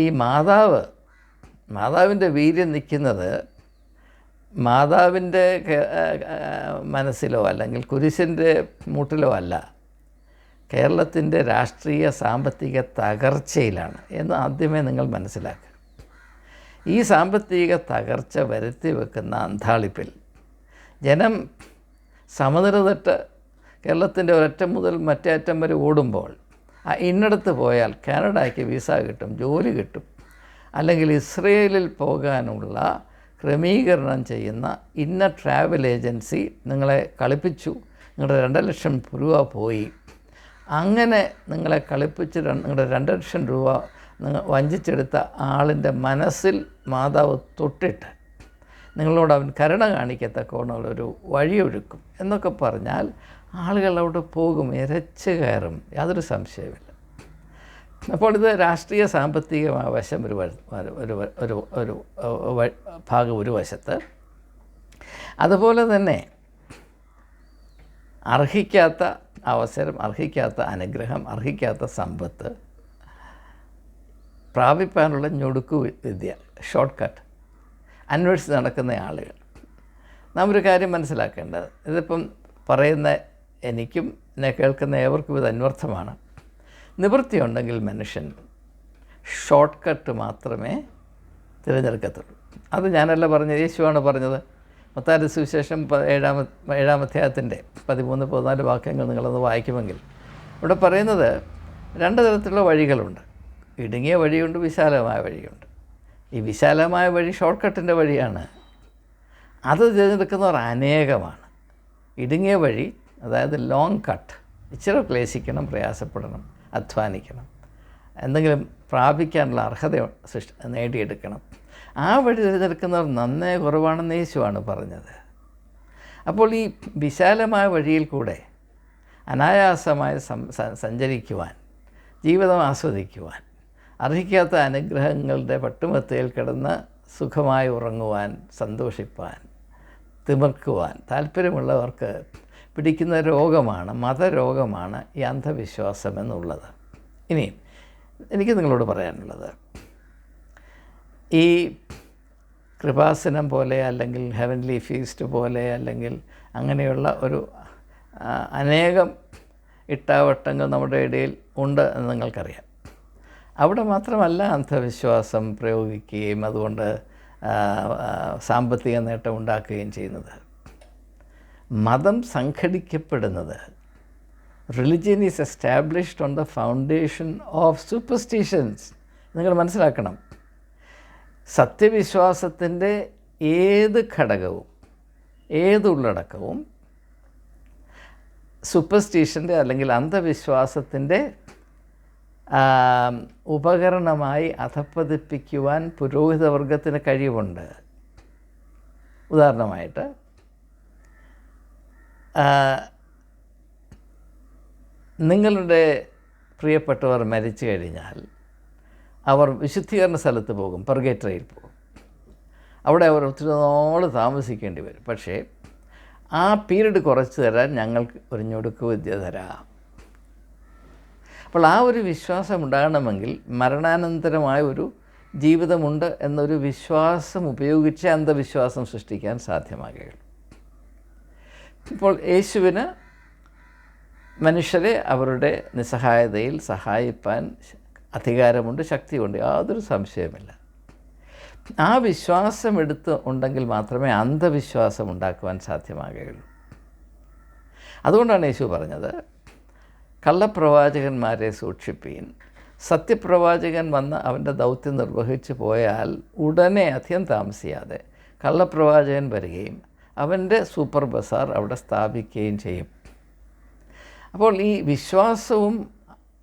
ഈ മാതാവിൻ്റെ വീര്യം നിൽക്കുന്നത് മാതാവിൻ്റെ മനസ്സിലോ അല്ലെങ്കിൽ കുരിശിൻ്റെ മൂട്ടിലോ അല്ല, കേരളത്തിൻ്റെ രാഷ്ട്രീയ സാമ്പത്തിക തകർച്ചയിലാണ് എന്ന് ആദ്യമേ നിങ്ങൾ മനസ്സിലാക്കുക. ഈ സാമ്പത്തിക തകർച്ച വരുത്തി വെക്കുന്ന അന്താളിപ്പിൽ ജനം സമനില തെറ്റ് കേരളത്തിൻ്റെ ഒരറ്റം മുതൽ മറ്റേ അറ്റം വരെ ഓടുമ്പോൾ ഇന്നടത്ത് പോയാൽ കാനഡയ്ക്ക് വിസ കിട്ടും, ജോലി കിട്ടും, അല്ലെങ്കിൽ ഇസ്രയേലിൽ പോകാനുള്ള ക്രമീകരണം ചെയ്യുന്ന ഇന്ന ട്രാവൽ ഏജൻസി നിങ്ങളെ കളിപ്പിച്ചു, നിങ്ങളുടെ 2 ലക്ഷം രൂപ പോയി, അങ്ങനെ നിങ്ങളെ കളിപ്പിച്ച് നിങ്ങളുടെ 2 ലക്ഷം രൂപ നിങ്ങൾ വഞ്ചിച്ചെടുത്ത ആളിൻ്റെ മനസ്സിൽ മാതാവ് തൊട്ടിട്ട് നിങ്ങളോട് അവൻ കരുണ കാണിക്കത്തക്കോണുള്ളൊരു വഴിയൊഴുക്കും എന്നൊക്കെ പറഞ്ഞാൽ ആളുകൾ അവിടെ പോകും, ഇരച്ച് കയറും, യാതൊരു സംശയമില്ല. അപ്പോൾ ഇത് രാഷ്ട്രീയ സാമ്പത്തികമായ വശം ഒരു ഭാഗം ഒരു വശത്ത്, അതുപോലെ തന്നെ അർഹിക്കാത്ത അവസരം, അർഹിക്കാത്ത അനുഗ്രഹം, അർഹിക്കാത്ത സമ്പത്ത് പ്രാപിപ്പാനുള്ള ഞൊടുക്കു വിദ്യ, ഷോർട്ട് കട്ട് അന്വേഷിച്ച് നടക്കുന്ന ആളുകൾ. നാം ഒരു കാര്യം മനസ്സിലാക്കേണ്ടത്, ഇതിപ്പം പറയുന്ന എനിക്കും എന്നെ കേൾക്കുന്ന ഏവർക്കും ഇത് അന്വർത്ഥമാണ്. നിവൃത്തിയുണ്ടെങ്കിൽ മനുഷ്യൻ ഷോർട്ട് കട്ട് മാത്രമേ തിരഞ്ഞെടുക്കത്തുള്ളൂ. അത് ഞാനല്ല പറഞ്ഞത്, യേശുവാണ് പറഞ്ഞത്. മത്തായിയുടെ സുവിശേഷം 7-ാം അധ്യായത്തിൻ്റെ 13-14 വാക്യങ്ങൾ നിങ്ങളൊന്ന് വായിക്കുമെങ്കിൽ ഇവിടെ പറയുന്നത് 2 തരത്തിലുള്ള വഴികളുണ്ട്. ഇടുങ്ങിയ വഴിയുണ്ട്, വിശാലമായ വഴിയുണ്ട്. ഈ വിശാലമായ വഴി ഷോർട്ട് കട്ടിൻ്റെ വഴിയാണ്. അത് തിരഞ്ഞെടുക്കുന്നവർ അനേകമാണ്. ഇടുങ്ങിയ വഴി, അതായത് ലോങ് കട്ട്, ഇച്ചിരി ക്ലേശിക്കണം, പ്രയാസപ്പെടണം, അധ്വാനിക്കണം, എന്തെങ്കിലും പ്രാപിക്കാനുള്ള അർഹത നേടിയെടുക്കണം. ആ വഴി തിരഞ്ഞെടുക്കുന്നവർ നന്നേ കുറവാണെന്ന് യേശുവാണ് പറഞ്ഞത്. അപ്പോൾ ഈ വിശാലമായ വഴിയിൽ കൂടെ അനായാസമായി സഞ്ചരിക്കുവാൻ, ജീവിതം ആസ്വദിക്കുവാൻ, അർഹിക്കാത്ത അനുഗ്രഹങ്ങളുടെ പട്ടുമെത്തയിൽ കിടന്ന് സുഖമായി ഉറങ്ങുവാൻ, സന്തോഷിപ്പാൻ, തിമിർക്കുവാൻ താല്പര്യമുള്ളവർക്ക് പിടിക്കുന്ന രോഗമാണ്, മതരോഗമാണ് ഈ അന്ധവിശ്വാസം എന്നുള്ളത്. ഇനി എനിക്ക് നിങ്ങളോട് പറയാനുള്ളത്, ഈ കൃപാസനം പോലെ, അല്ലെങ്കിൽ ഹെവൻലി ഫീസ്റ്റ് പോലെ, അല്ലെങ്കിൽ അങ്ങനെയുള്ള ഒരു അനേകം ഇട്ടാവട്ടങ്ങൾ നമ്മുടെ ഇടയിൽ ഉണ്ട് എന്ന് നിങ്ങൾക്കറിയാം. അവിടെ മാത്രമല്ല അന്ധവിശ്വാസം പ്രയോഗിക്കുകയും അതുകൊണ്ട് സാമ്പത്തിക നേട്ടം ഉണ്ടാക്കുകയും ചെയ്യുന്നത്. മതം സംഘടിക്കപ്പെടുന്നത്, religion is established on the foundation of superstitions. നിങ്ങൾ മനസ്സിലാക്കണം, സത്യവിശ്വാസത്തിൻ്റെ ഏത് ഘടകവും, ഏത് ഉള്ളടക്കവും സൂപ്പർസ്റ്റിഷൻ്റെ അല്ലെങ്കിൽ അന്ധവിശ്വാസത്തിൻ്റെ ഉപകരണമായി അധപ്പതിപ്പിക്കുവാൻ പുരോഹിതവർഗത്തിന് കഴിവുണ്ട്. ഉദാഹരണമായിട്ട് നിങ്ങളുടെ പ്രിയപ്പെട്ടവർ മരിച്ചു കഴിഞ്ഞാൽ അവർ വിശുദ്ധീകരണ സ്ഥലത്ത് പോകും, പർഗേറ്ററിയിൽ പോകും. അവിടെ അവർ ഒത്തിരി നാൾ താമസിക്കേണ്ടി വരും. പക്ഷേ ആ പീരീഡ് കുറച്ച് തരാൻ ഞങ്ങൾക്ക് ഒരു ഞൊടുക്ക് വിദ്യ തരാം. അപ്പോൾ ആ ഒരു വിശ്വാസം ഉണ്ടാകണമെങ്കിൽ മരണാനന്തരമായ ഒരു ജീവിതമുണ്ട് എന്നൊരു വിശ്വാസം ഉപയോഗിച്ച് അന്ധവിശ്വാസം സൃഷ്ടിക്കാൻ സാധ്യമാകുകയുള്ളൂ. ഇപ്പോൾ യേശുവിന് മനുഷ്യരെ അവരുടെ നിസ്സഹായതയിൽ സഹായിപ്പാൻ അധികാരമുണ്ട്, ശക്തിയുണ്ട്, യാതൊരു സംശയമില്ല. ആ വിശ്വാസം ഉണ്ടെങ്കിൽ മാത്രമേ അന്ധവിശ്വാസം ഉണ്ടാക്കുവാൻ സാധ്യമാകുകയുള്ളൂ. അതുകൊണ്ടാണ് യേശു പറഞ്ഞത്, കള്ളപ്രവാചകന്മാരെ സൂക്ഷിപ്പീൻ. സത്യപ്രവാചകൻ വന്ന് അവൻ്റെ ദൗത്യം നിർവഹിച്ചു പോയാൽ ഉടനെ അധികം താമസിയാതെ കള്ളപ്രവാചകൻ വരികയും അവൻ്റെ സൂപ്പർ ബസാർ അവിടെ സ്ഥാപിക്കുകയും ചെയ്യും. അപ്പോൾ ഈ വിശ്വാസവും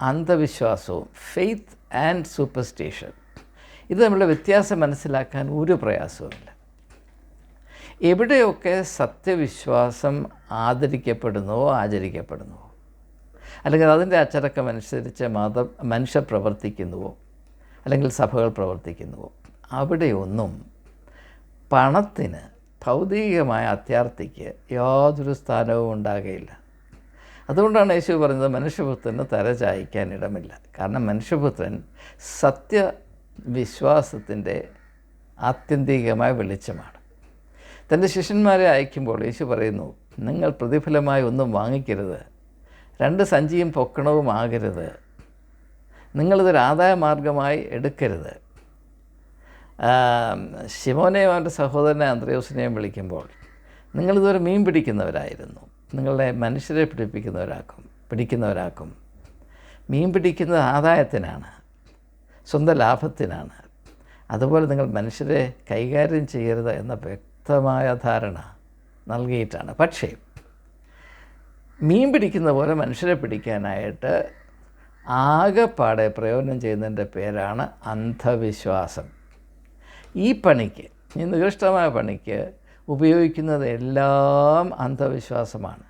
അന്ധവിശ്വാസവും, ഫെയ്ത്ത് ആൻഡ് സൂപ്പർസ്റ്റിഷൻ, ഇത് നമ്മളുടെ വ്യത്യാസം മനസ്സിലാക്കാൻ ഒരു പ്രയാസവുമില്ല. എവിടെയൊക്കെ സത്യവിശ്വാസം ആദരിക്കപ്പെടുന്നുവോ, ആചരിക്കപ്പെടുന്നുവോ, അല്ലെങ്കിൽ അതിൻ്റെ അച്ചടക്കമനുസരിച്ച് മനുഷ്യർ പ്രവർത്തിക്കുന്നുവോ, അല്ലെങ്കിൽ സഭകൾ പ്രവർത്തിക്കുന്നുവോ, അവിടെയൊന്നും പണത്തിന്, ഭൗതികമായ അത്യാർത്തിക്ക് യാതൊരു സ്ഥാനവും ഉണ്ടാകുകയില്ല. അതുകൊണ്ടാണ് യേശു പറഞ്ഞത് മനുഷ്യപുത്രന് തല ചായ്ക്കാൻ ഇടമില്ല. കാരണം മനുഷ്യപുത്രൻ സത്യവിശ്വാസത്തിൻ്റെ ആത്യന്തികമായ വെളിച്ചമാണ്. തൻ്റെ ശിഷ്യന്മാരെ അയക്കുമ്പോൾ യേശു പറയുന്നു, നിങ്ങൾ പ്രതിഫലമായി ഒന്നും വാങ്ങിക്കരുത്, 2 സഞ്ചിയും പൊക്കണവും ആകരുത്, നിങ്ങളിതൊരു ആദായ മാർഗമായി എടുക്കരുത്. ശിമോനെയും അവൻ്റെ സഹോദരനെ അന്ത്രയോസിനെയും വിളിക്കുമ്പോൾ, നിങ്ങളിതുവരെ മീൻ പിടിക്കുന്നവരായിരുന്നു, നിങ്ങളെ മനുഷ്യരെ പിടിക്കുന്നവരാക്കും. മീൻ പിടിക്കുന്നത് ആദായത്തിനാണ്, സ്വന്തം ലാഭത്തിനാണ്. അതുപോലെ നിങ്ങൾ മനുഷ്യരെ കൈകാര്യം ചെയ്യരുത് എന്ന വ്യക്തമായ ധാരണ നൽകിയിട്ടാണ്. പക്ഷേ മീൻ പിടിക്കുന്ന പോലെ മനുഷ്യരെ പിടിക്കാനായിട്ട് ആകെപ്പാടെ പ്രയോജനം ചെയ്യുന്നതിൻ്റെ പേരാണ് അന്ധവിശ്വാസം. ഈ പണിക്ക്, ഈ നികൃഷ്ടമായ പണിക്ക് ഉപയോഗിക്കുന്നത് എല്ലാം അന്ധവിശ്വാസമാണ്.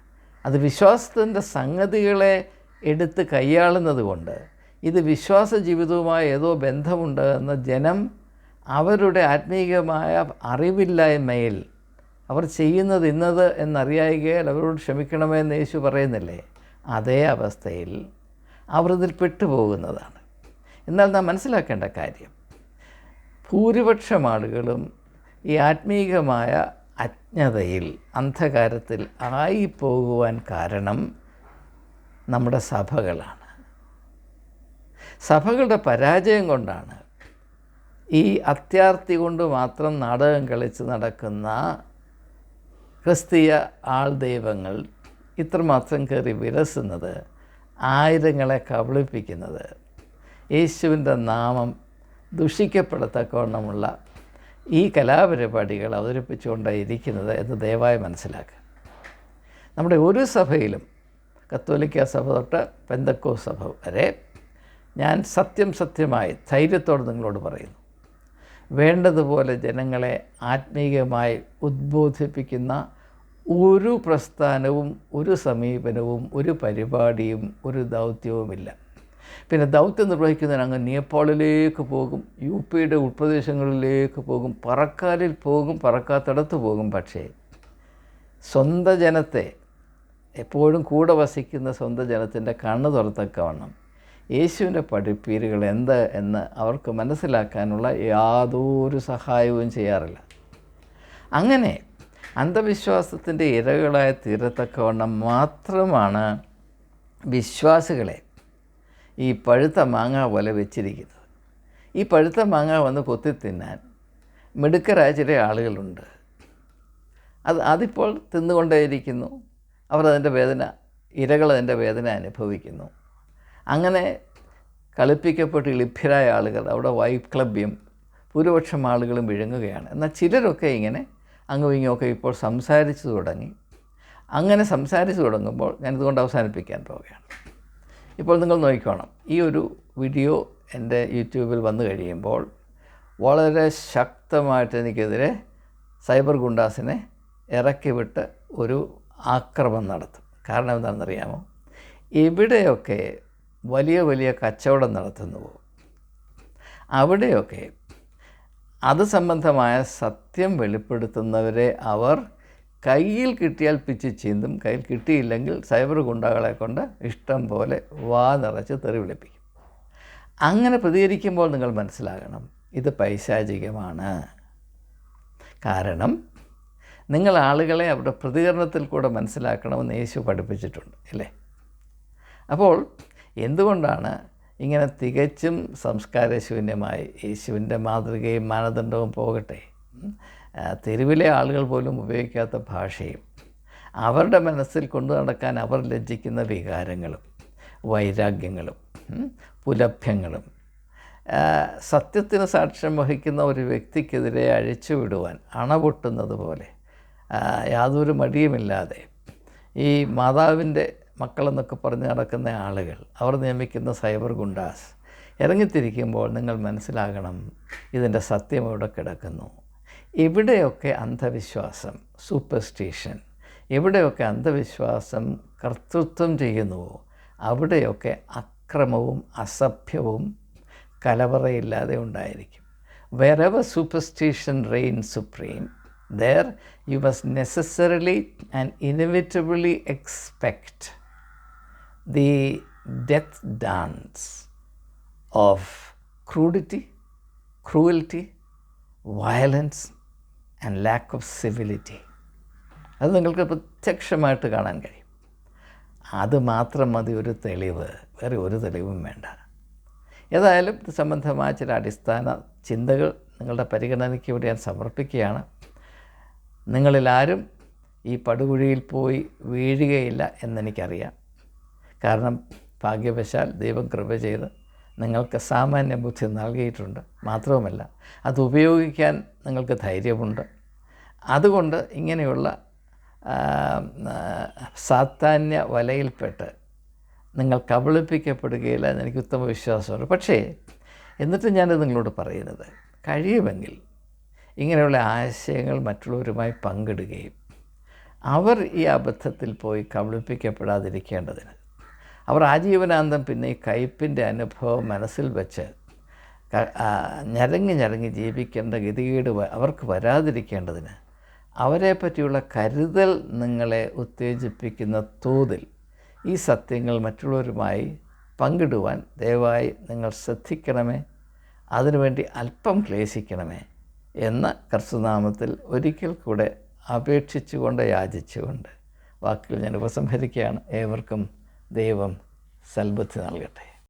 അത് വിശ്വാസത്തിൻ്റെ സംഗതികളെ എടുത്ത് കൈയാളുന്നത് കൊണ്ട് ഇത് വിശ്വാസ ജീവിതവുമായി ഏതോ ബന്ധമുണ്ട് എന്ന ജനം അവരുടെ ആത്മീയമായ അറിവില്ലായ്മയിൽ അവർ ചെയ്യുന്നത് ഇന്നത് എന്നറിയായികയാൽ അവരോട് ക്ഷമിക്കണമെന്ന് യേശു പറയുന്നില്ലേ, അതേ അവസ്ഥയിൽ അവർ ഇതിൽ പെട്ടുപോകുന്നതാണ്. എന്നാൽ നാം മനസ്സിലാക്കേണ്ട കാര്യം, ഭൂരിപക്ഷം ആളുകളും ഈ ആത്മീയമായ അജ്ഞതയിൽ, അന്ധകാരത്തിൽ ആയിപ്പോകുവാൻ കാരണം നമ്മുടെ സഭകളാണ്. സഭകളുടെ പരാജയം കൊണ്ടാണ് ഈ അത്യാർത്തി കൊണ്ട് മാത്രം നാടകം കളിച്ച് നടക്കുന്ന ക്രിസ്തീയ ആൾദൈവങ്ങൾ ഇത്രമാത്രം കയറി വിലസുന്നത്, ആയിരങ്ങളെ കബളിപ്പിക്കുന്നത്, യേശുവിൻ്റെ നാമം ദുഷിക്കപ്പെടത്തക്കവണ്ണമുള്ള ഈ കലാപരിപാടികൾ അവതരിപ്പിച്ചുകൊണ്ടായിരിക്കുന്നത് എന്ന് ദയവായി മനസ്സിലാക്കുക. നമ്മുടെ ഒരു സഭയിലും, കത്തോലിക്ക സഭ തൊട്ട് പെന്തക്കോസ്ത് സഭ വരെ, ഞാൻ സത്യമായി ധൈര്യത്തോടെ നിങ്ങളോട് പറയുന്നു, വേണ്ടതുപോലെ ജനങ്ങളെ ആത്മീയമായി ഉദ്ബോധിപ്പിക്കുന്ന ഒരു പ്രസ്ഥാനവും ഒരു സമീപനവും ഒരു പരിപാടിയും ഒരു ദൗത്യവുമില്ല. പിന്നെ ദൗത്യം നിർവഹിക്കുന്നതിന് അങ്ങ് നേപ്പാളിലേക്ക് പോകും, യുപിയുടെ ഉൾപ്രദേശങ്ങളിലേക്ക് പോകും, പറക്കാലിൽ പോകും, പറക്കാത്തിടത്ത് പോകും. പക്ഷേ സ്വന്തം ജനത്തെ, എപ്പോഴും കൂടെ വസിക്കുന്ന സ്വന്തം ജനത്തിൻ്റെ കണ്ണ് തുറത്തക്കവണ്ണം യേശുവിൻ്റെ പഠിപ്പീരുകൾ എന്ത് എന്ന് അവർക്ക് മനസ്സിലാക്കാനുള്ള യാതൊരു സഹായവും ചെയ്യാറില്ല. അങ്ങനെ അന്ധവിശ്വാസത്തിൻ്റെ ഇരകളായി തീരത്തക്കവണ്ണം മാത്രമാണ് വിശ്വാസികളെ ഈ പഴുത്ത മാങ്ങ പോലെ വെച്ചിരിക്കുന്നത്. ഈ പഴുത്ത മാങ്ങ വന്ന് കൊത്തി തിന്നാൻ മിടുക്കരായ ചില ആളുകളുണ്ട്. അതിപ്പോൾ തിന്നുകൊണ്ടേയിരിക്കുന്നു. അവർ അതിൻ്റെ വേദന, ഇരകൾ അതിൻ്റെ വേദന അനുഭവിക്കുന്നു. അങ്ങനെ കളിപ്പിക്കപ്പെട്ട് ലഭ്യരായ ആളുകൾ അവിടെ വൈക്ലഭ്യം ഭൂരിപക്ഷം ആളുകളും വിഴുങ്ങുകയാണ്. എന്നാൽ ചിലരൊക്കെ ഇങ്ങനെ അങ്ങും ഇങ്ങുമൊക്കെ ഇപ്പോൾ സംസാരിച്ചു തുടങ്ങി. അങ്ങനെ സംസാരിച്ചു തുടങ്ങുമ്പോൾ ഞാനിതുകൊണ്ട് അവസാനിപ്പിക്കാൻ പോവുകയാണ്. ഇപ്പോൾ നിങ്ങൾ നോക്കിക്കോണം, ഈ ഒരു വീഡിയോ എൻ്റെ യൂട്യൂബിൽ വന്നു കഴിയുമ്പോൾ വളരെ ശക്തമായിട്ട് എനിക്കെതിരെ സൈബർ ഗുണ്ടാസിനെ ഇറക്കി വിട്ട് ഒരു ആക്രമണം നടത്തും. കാരണം എന്താണെന്നറിയാമോ? എവിടെയൊക്കെ വലിയ വലിയ കച്ചവടം നടത്തുന്നുവോ അവിടെയൊക്കെ അത് സംബന്ധമായ സത്യം വെളിപ്പെടുത്തുന്നവരെ അവർ കയ്യിൽ കിട്ടിയാൽ പിച്ച് ചീന്തും, കയ്യിൽ കിട്ടിയില്ലെങ്കിൽ സൈബർ ഗുണ്ടകളെ കൊണ്ട് ഇഷ്ടം പോലെ വാ നിറച്ച് തെറി വിളിപ്പിക്കും. അങ്ങനെ പ്രതികരിക്കുമ്പോൾ നിങ്ങൾ മനസ്സിലാകണം, ഇത് പൈശാചികമാണ്. കാരണം നിങ്ങൾ ആളുകളെ അവരുടെ പ്രതികരണത്തിൽ കൂടെ മനസ്സിലാക്കണമെന്ന് യേശു പഠിപ്പിച്ചിട്ടുണ്ട്, അല്ലേ? അപ്പോൾ എന്തുകൊണ്ടാണ് ഇങ്ങനെ തികച്ചും സംസ്കാരശൂന്യമായി, യേശുവിൻ്റെ മാതൃകയും മാനദണ്ഡവും പോകട്ടെ, തെരുവിലെ ആളുകൾ പോലും ഉപയോഗിക്കാത്ത ഭാഷയും അവരുടെ മനസ്സിൽ കൊണ്ടു നടക്കാൻ അവർ ലജ്ജിക്കുന്ന വികാരങ്ങളും വൈരാഗ്യങ്ങളും പുലഭ്യങ്ങളും സത്യത്തിന് സാക്ഷ്യം വഹിക്കുന്ന ഒരു വ്യക്തിക്കെതിരെ അഴിച്ചുവിടുവാൻ അണപൊട്ടുന്നത് പോലെ യാതൊരു മടിയുമില്ലാതെ ഈ മാതാവിൻ്റെ മക്കളെന്നൊക്കെ പറഞ്ഞ് നടക്കുന്ന ആളുകൾ, അവർ നിയമിക്കുന്ന സൈബർ ഗുണ്ടാസ് ഇറങ്ങിത്തിരിക്കുമ്പോൾ നിങ്ങൾ മനസ്സിലാകണം, ഇതിൻ്റെ സത്യം ഇവിടെ കിടക്കുന്നു. എവിടെയൊക്കെ അന്ധവിശ്വാസം, സൂപ്പർസ്റ്റിഷൻ, എവിടെയൊക്കെ അന്ധവിശ്വാസം കർത്തൃത്വം ചെയ്യുന്നുവോ അവിടെയൊക്കെ അക്രമവും അസഭ്യവും കലവറയില്ലാതെ ഉണ്ടായിരിക്കും. Wherever superstition reigns supreme, there you must necessarily and inevitably expect the death dance of crudity, cruelty, violence and lack of civility. അത് നിങ്ങൾക്ക് പ്രത്യക്ഷമായിട്ട് കാണാൻ കഴിയും. അത് മാത്രം മതി ഒരു തെളിവ്, വേറെ ഒരു തെളിവും വേണ്ട. ഏതായാലും ഇത് സംബന്ധമായ ചില അടിസ്ഥാന ചിന്തകൾ നിങ്ങളുടെ പരിഗണനയ്ക്ക് ഇവിടെ ഞാൻ സമർപ്പിക്കുകയാണ്. നിങ്ങളിലാരും ഈ പടുകുഴിയിൽ പോയി വീഴുകയില്ല എന്നെനിക്കറിയാം. കാരണം ഭാഗ്യവശാൽ ദൈവം കൃപ ചെയ്ത് നിങ്ങൾക്ക് സാമാന്യ ബുദ്ധി നൽകിയിട്ടുണ്ട്. മാത്രവുമല്ല, അത് ഉപയോഗിക്കാൻ നിങ്ങൾക്ക് ധൈര്യമുണ്ട്. അതുകൊണ്ട് ഇങ്ങനെയുള്ള സാത്താന്യ വലയിൽപ്പെട്ട് നിങ്ങൾ കബളിപ്പിക്കപ്പെടുകയില്ല എന്നെനിക്ക് ഉത്തമ വിശ്വാസമുണ്ട്. പക്ഷേ എന്നിട്ട് ഞാനത് നിങ്ങളോട് പറയുന്നത്, കഴിയുമെങ്കിൽ ഇങ്ങനെയുള്ള ആശയങ്ങൾ മറ്റുള്ളവരുമായി പങ്കിടുകയും അവർ ഈ അബദ്ധത്തിൽ പോയി കബളിപ്പിക്കപ്പെടാതിരിക്കേണ്ടതിന്, അവർ ആജീവനാന്തം പിന്നെ ഈ കയ്പിൻ്റെ അനുഭവം മനസ്സിൽ വെച്ച് ഞരങ്ങി ജീവിക്കേണ്ട ഗതികേട് അവർക്ക് വരാതിരിക്കേണ്ടതിന്, അവരെ പറ്റിയുള്ള കരുതൽ നിങ്ങളെ ഉത്തേജിപ്പിക്കുന്ന തോതിൽ ഈ സത്യങ്ങൾ മറ്റുള്ളവരുമായി പങ്കിടുവാൻ ദയവായി നിങ്ങൾ ശ്രദ്ധിക്കണമേ. അതിനുവേണ്ടി അല്പം ക്ലേശിക്കണമേ എന്ന കർത്തൃനാമത്തിൽ ഒരിക്കൽ കൂടെ അപേക്ഷിച്ചുകൊണ്ട് യാചിച്ചുകൊണ്ട് വാക്കുകൾ ഞാൻ ഉപസംഹരിക്കുകയാണ്. ഏവർക്കും ദൈവം സൽബുദ്ധി നൽകട്ടെ.